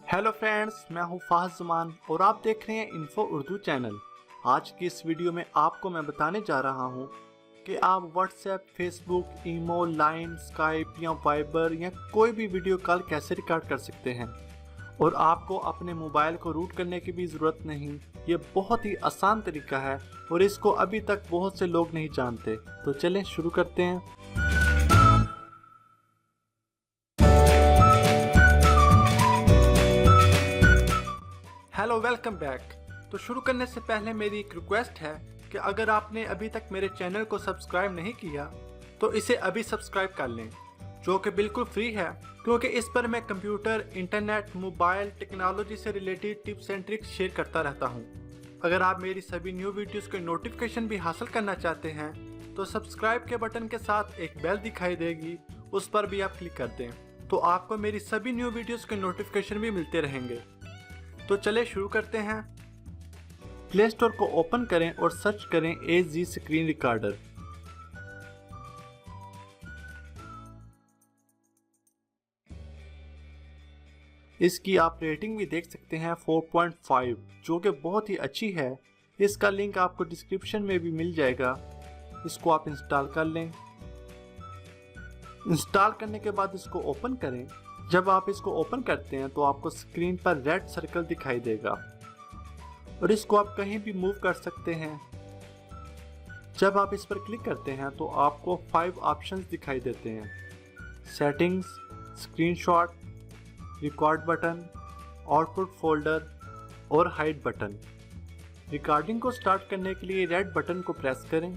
Hello friends, मैं हूं फाहद ज़मान और आप देख रहे हैं इन्फो उर्दू चैनल। आज की इस वीडियो में आपको मैं बताने जा रहा हूं कि आप व्हाट्सएप, फेसबुक, ईमो, लाइन, स्काइप या वाइबर या कोई भी वीडियो कॉल कैसे रिकॉर्ड कर सकते हैं। और आपको अपने मोबाइल को रूट करने की भी ज़रूरत नहीं। ये बहुत ही आसान तरीका है और इसको अभी तक बहुत से लोग नहीं जानते। तो चलें शुरू करते हैं। Hello, welcome back. तो शुरू करने से पहले मेरी एक रिक्वेस्ट है कि अगर आपने अभी तक मेरे चैनल को सब्सक्राइब नहीं किया तो इसे अभी सब्सक्राइब कर लें, जो कि बिल्कुल फ्री है, क्योंकि इस पर मैं कंप्यूटर, इंटरनेट, मोबाइल टेक्नोलॉजी से related tips and tricks share करता रहता हूं। अगर आप मेरी सभी न्यू वीडियोस के नोटिफिकेशन भी हासिल करना चाहते हैं तो सब्सक्राइब के बटन के साथ एक बेल दिखाई देगी, उस पर भी आप क्लिक कर दें तो आपको मेरी सभी न्यू वीडियोस के नोटिफिकेशन भी मिलते रहेंगे। तो चले शुरू करते हैं। प्ले स्टोर को ओपन करें और सर्च करें AZ स्क्रीन रिकॉर्डर। इसकी आप रेटिंग भी देख सकते हैं 4.5, जो कि बहुत ही अच्छी है। इसका लिंक आपको डिस्क्रिप्शन में भी मिल जाएगा। इसको आप इंस्टॉल कर लें। इंस्टॉल करने के बाद इसको ओपन करें। जब आप इसको ओपन करते हैं तो आपको स्क्रीन पर रेड सर्कल दिखाई देगा और इसको आप कहीं भी मूव कर सकते हैं। जब आप इस पर क्लिक करते हैं तो आपको 5 ऑप्शंस दिखाई देते हैं: settings, screenshot, record button, output folder और हाइड बटन। रिकॉर्डिंग को स्टार्ट करने के लिए रेड बटन को प्रेस करें।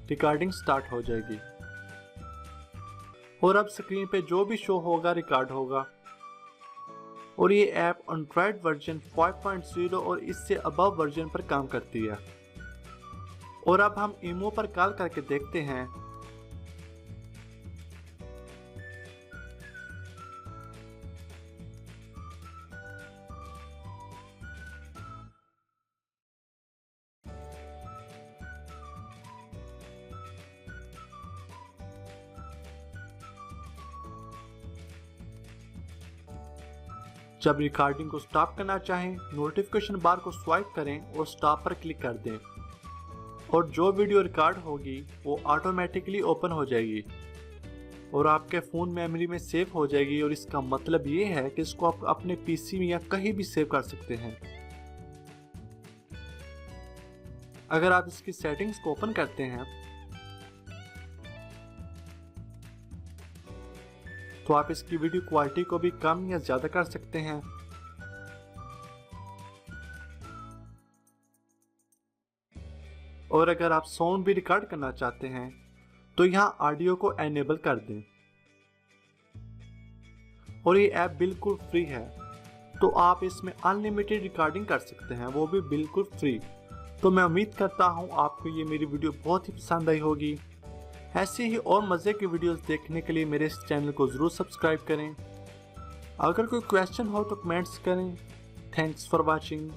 रिकॉर्डिंग स्टार्ट हो जाएगी और अब स्क्रीन पे जो भी शो होगा रिकॉर्ड होगा। और ये ऐप एंड्रॉयड वर्जन 5.0 और इससे अबव वर्जन पर काम करती है। और अब हम ईमो पर कॉल करके देखते हैं। जब रिकॉर्डिंग को स्टॉप करना चाहें, नोटिफिकेशन बार को स्वाइप करें और स्टॉप पर क्लिक कर दें और जो वीडियो रिकॉर्ड होगी वो ऑटोमेटिकली ओपन हो जाएगी और आपके फ़ोन मेमोरी में सेव हो जाएगी। और इसका मतलब ये है कि इसको आप अपने पीसी में या कहीं भी सेव कर सकते हैं। अगर आप इसकी सेटिंग्स को ओपन करते हैं तो आप इसकी वीडियो क्वालिटी को भी कम या ज़्यादा कर सकते हैं। और अगर आप साउंड भी रिकॉर्ड करना चाहते हैं तो यहाँ ऑडियो को एनेबल कर दें। और ये ऐप बिल्कुल फ्री है, तो आप इसमें अनलिमिटेड रिकॉर्डिंग कर सकते हैं, वो भी बिल्कुल फ्री। तो मैं उम्मीद करता हूँ आपको ये मेरी वीडियो बहुत ही पसंद आई होगी। ऐसे ही और मज़े की वीडियोस देखने के लिए मेरे इस चैनल को ज़रूर सब्सक्राइब करें। अगर कोई क्वेश्चन हो तो कमेंट्स करें। Thanks for watching.